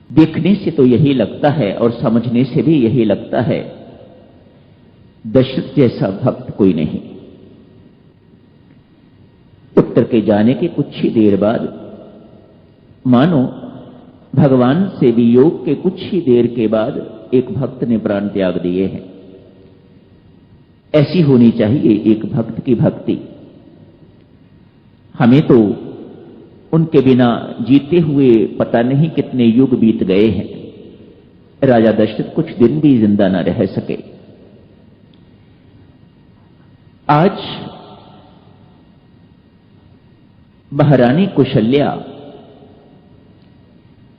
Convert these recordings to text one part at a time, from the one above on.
देखने से तो यही लगता है और समझने से भी यही लगता है दशरथ जैसा भक्त कोई नहीं। उत्तर के जाने के कुछ ही देर बाद मानो भगवान से वियोग के कुछ ही देर के बाद एक भक्त ने प्राण त्याग दिए हैं। ऐसी होनी चाहिए एक भक्त की भक्ति। हमें तो उनके बिना जीते हुए पता नहीं कितने युग बीत गए हैं। राजा दशरथ कुछ दिन भी जिंदा न रह सके। आज महारानी कौशल्या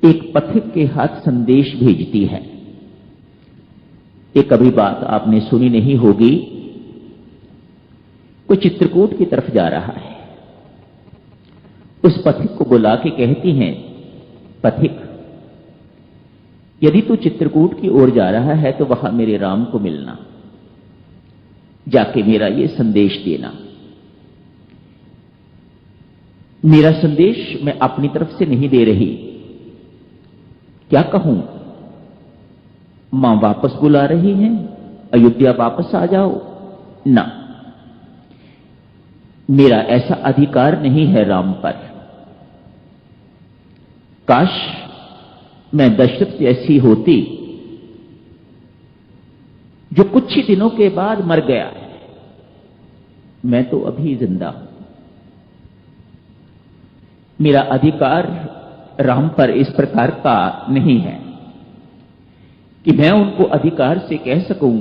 एक पथिक के हाथ संदेश भेजती है। एक अभी बात आपने सुनी नहीं होगी। कोई चित्रकूट की तरफ जा रहा है। उस पथिक को बुला के कहती हैं, पथिक, यदि तू चित्रकूट की ओर जा रहा है तो वहां मेरे राम को मिलना, जाके मेरा ये संदेश देना। मेरा संदेश मैं अपनी तरफ से नहीं दे रही। क्या कहूं? मां वापस बुला रही हैं, अयोध्या वापस आ जाओ ना। मेरा ऐसा अधिकार नहीं है राम पर। काश मैं दशरथ जैसी होती जो कुछ ही दिनों के बाद मर गया है। मैं तो अभी जिंदा हूं। मेरा अधिकार राम पर इस प्रकार का नहीं है कि मैं उनको अधिकार से कह सकूं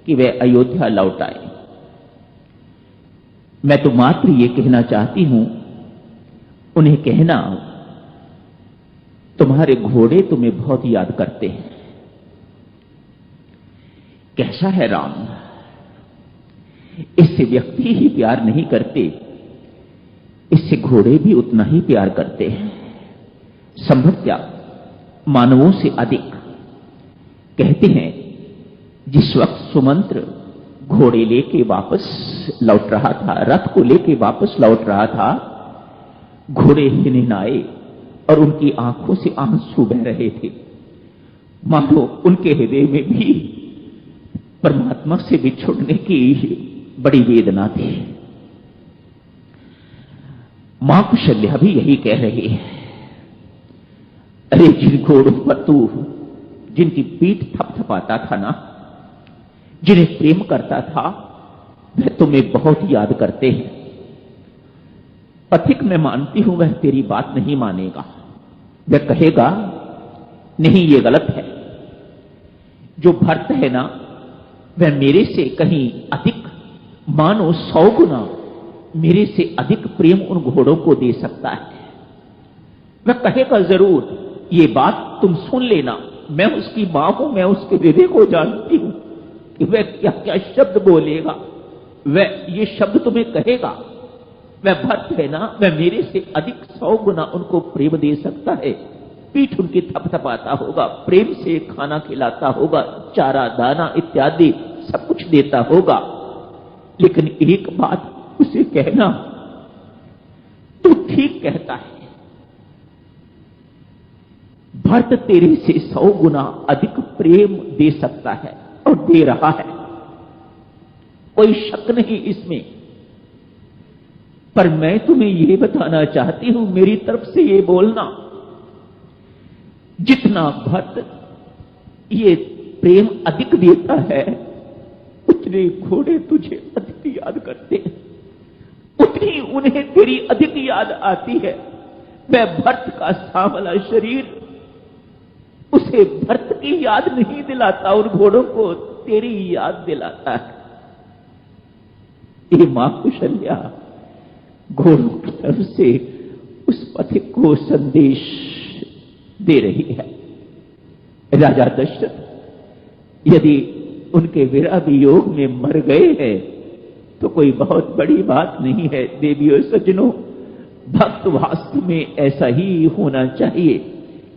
कि वे अयोध्या लौट आए। मैं तो मात्र ये कहना चाहती हूं, उन्हें कहना तुम्हारे घोड़े तुम्हें बहुत याद करते हैं। कैसा है राम? इससे व्यक्ति ही प्यार नहीं करते, इससे घोड़े भी उतना ही प्यार करते हैं, संभवतः मानवों से अधिक। कहते हैं जिस वक्त सुमंत्र घोड़े लेके वापस लौट रहा था, रथ को लेके वापस लौट रहा था, घोड़े हिनहिनाए और उनकी आंखों से आंसू बह रहे थे। मानो उनके हृदय में भी परमात्मा से बिछुड़ने की बड़ी वेदना थी। मां कौशल्या भी यही कह रही है। अरे जिन घोड़ों पर तू जिनकी पीठ थपथपाता था ना, जिन्हें प्रेम करता था, वह तुम्हें बहुत याद करते हैं। पथिक, मैं मानती हूं वह तेरी बात नहीं मानेगा। वह कहेगा नहीं, ये गलत है। जो भक्त है ना, वह मेरे से कहीं अधिक, मानो 100 गुना मेरे से अधिक प्रेम उन घोड़ों को दे सकता है। वह कहेगा जरूर, ये बात तुम सुन लेना, मैं उसकी मां हूं, मैं उसके हृदय को जानती हूं कि वह क्या क्या शब्द बोलेगा, वह ये शब्द तुम्हें कहेगा। वह भक्त है ना, वह मेरे से अधिक 100 गुना उनको प्रेम दे सकता है। पीठ उनकी थपथपाता होगा, प्रेम से खाना खिलाता होगा, चारा दाना इत्यादि सब कुछ देता होगा। लेकिन एक बात उसे कहना, तू ठीक कहता है, भक्त तेरे से 100 गुना अधिक प्रेम दे सकता है और दे रहा है, कोई शक नहीं इसमें। पर मैं तुम्हें यह बताना चाहती हूं, मेरी तरफ से यह बोलना, जितना भक्त ये प्रेम अधिक देता है, उतने घोड़े तुझे अधिक याद करते हैं, उतनी उन्हें तेरी अधिक याद आती है। वह भक्त का सांवला शरीर उसे भक्त की याद नहीं दिलाता, उन घोड़ों को तेरी याद दिलाता है। ये मां कौशल्या घोड़ों की तरफ से उस पथिक को संदेश दे रही है। राजा दशरथ यदि उनके विरह वियोग में मर गए हैं तो कोई बहुत बड़ी बात नहीं है। देवियों सज्जनों, भक्त वास्तव में ऐसा ही होना चाहिए।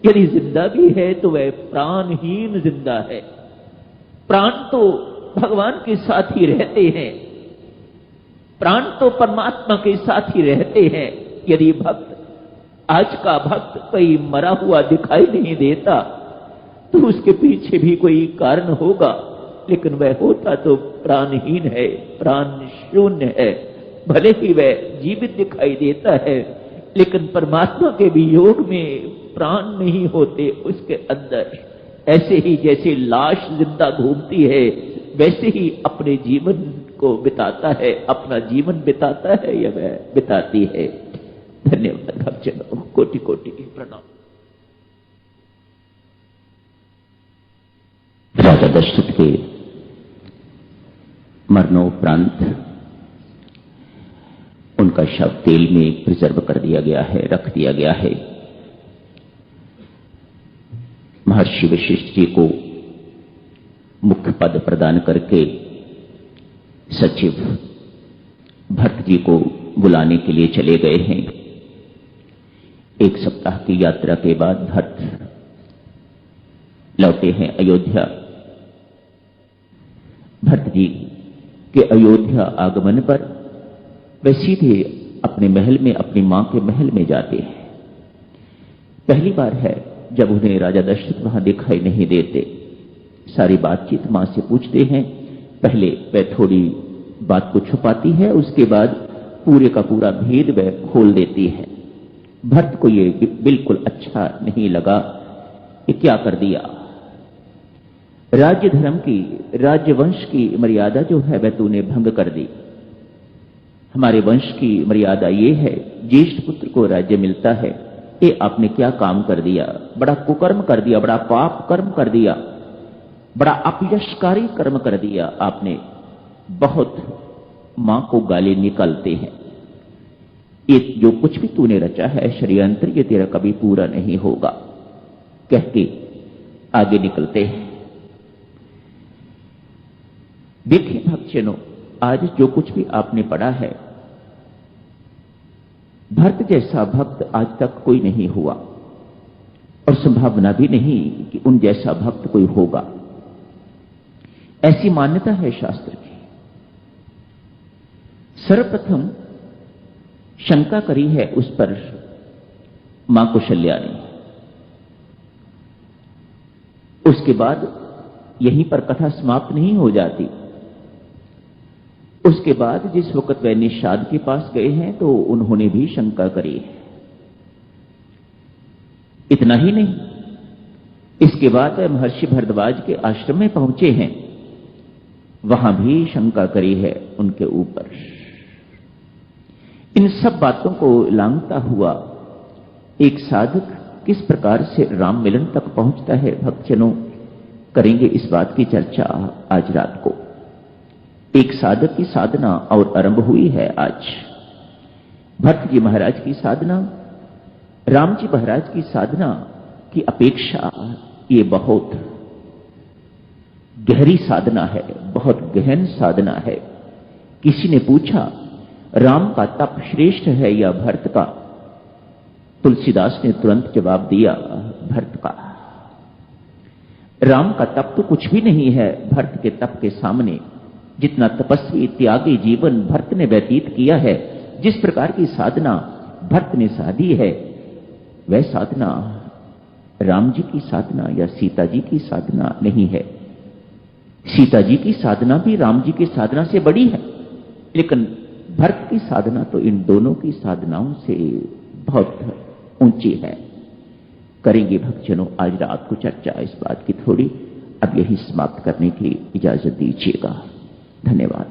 यदि जिंदा भी है तो वह प्राणहीन जिंदा है। प्राण तो भगवान के साथ ही रहते हैं, प्राण तो परमात्मा के साथ ही रहते हैं। यदि भक्त आज का भक्त कहीं मरा हुआ दिखाई नहीं देता, तो उसके पीछे भी कोई कारण होगा, लेकिन वह होता तो प्राणहीन है, प्राण शून्य है। भले ही वह जीवित दिखाई देता है, लेकिन परमात्मा के वियोग में प्राण नहीं होते उसके अंदर। ऐसे ही जैसे लाश जिंदा घूमती है, वैसे ही अपने जीवन को बिताता है, अपना जीवन बिताता है या वह बिताती है। धन्यवाद भक्तजनों, कोटि कोटि प्रणाम। राजा दशरथ के मरणोपरांत उनका शव तेल में प्रिजर्व कर दिया गया है, रख दिया गया है। महर्षि वशिष्ठ जी को मुख्य पद प्रदान करके सचिव भरत जी को बुलाने के लिए चले गए हैं। एक सप्ताह की यात्रा के बाद भरत लौटे हैं अयोध्या। भरत जी के अयोध्या आगमन पर वे सीधे अपने महल में, अपनी मां के महल में जाते हैं। पहली बार है जब उन्हें राजा दशरथ वहां दिखाई नहीं देते। सारी बातचीत मां से पूछते हैं। पहले वह थोड़ी बात को छुपाती है, उसके बाद पूरे का पूरा भेद वह खोल देती है। भरत को यह बिल्कुल अच्छा नहीं लगा कि क्या कर दिया। राज्य धर्म की, राज्यवंश की मर्यादा जो है वह तूने भंग कर दी। हमारे वंश की मर्यादा ये है, ज्येष्ठ पुत्र को राज्य मिलता है। ये आपने क्या काम कर दिया, बड़ा कुकर्म कर दिया, बड़ा पाप कर्म कर दिया, बड़ा अपयशकारी कर्म कर दिया आपने। बहुत मां को गाली निकालते हैं। ये जो कुछ भी तूने रचा है षड्यंत्र, ये तेरा कभी पूरा नहीं होगा, कह के आगे निकलते हैं। देखिए भक्तजनों, आज जो कुछ भी आपने पढ़ा है, भरत जैसा भक्त आज तक कोई नहीं हुआ और संभावना भी नहीं कि उन जैसा भक्त कोई होगा। ऐसी मान्यता है शास्त्र की। सर्वप्रथम शंका करी है उस पर मां कौशल्या ने। उसके बाद यहीं पर कथा समाप्त नहीं हो जाती। उसके बाद जिस वक्त वह निषाद के पास गए हैं तो उन्होंने भी शंका करी है। इतना ही नहीं, इसके बाद वह महर्षि भरद्वाज के आश्रम में पहुंचे हैं, वहां भी शंका करी है उनके ऊपर। इन सब बातों को लांघता हुआ एक साधक किस प्रकार से राम मिलन तक पहुंचता है, भक्तजनों करेंगे इस बात की चर्चा आज रात को। एक साधक की साधना और आरंभ हुई है आज। भरत जी महाराज की साधना, राम जी महाराज की साधना की अपेक्षा ये बहुत गहरी साधना है, बहुत गहन साधना है। किसी ने पूछा राम का तप श्रेष्ठ है या भरत का? तुलसीदास ने तुरंत जवाब दिया, भरत का। राम का तप तो कुछ भी नहीं है भरत के तप के सामने। जितना तपस्वी त्यागी जीवन भरत ने व्यतीत किया है, जिस प्रकार की साधना भरत ने साधी है, वह साधना राम जी की साधना या सीता जी की साधना नहीं है। सीता जी की साधना भी राम जी की साधना से बड़ी है, लेकिन भरत की साधना तो इन दोनों की साधनाओं से बहुत ऊंची है। करेंगे भक्तजनों आज रात को चर्चा इस बात की थोड़ी। अब यही समाप्त करने की इजाजत दीजिएगा। धन्यवाद।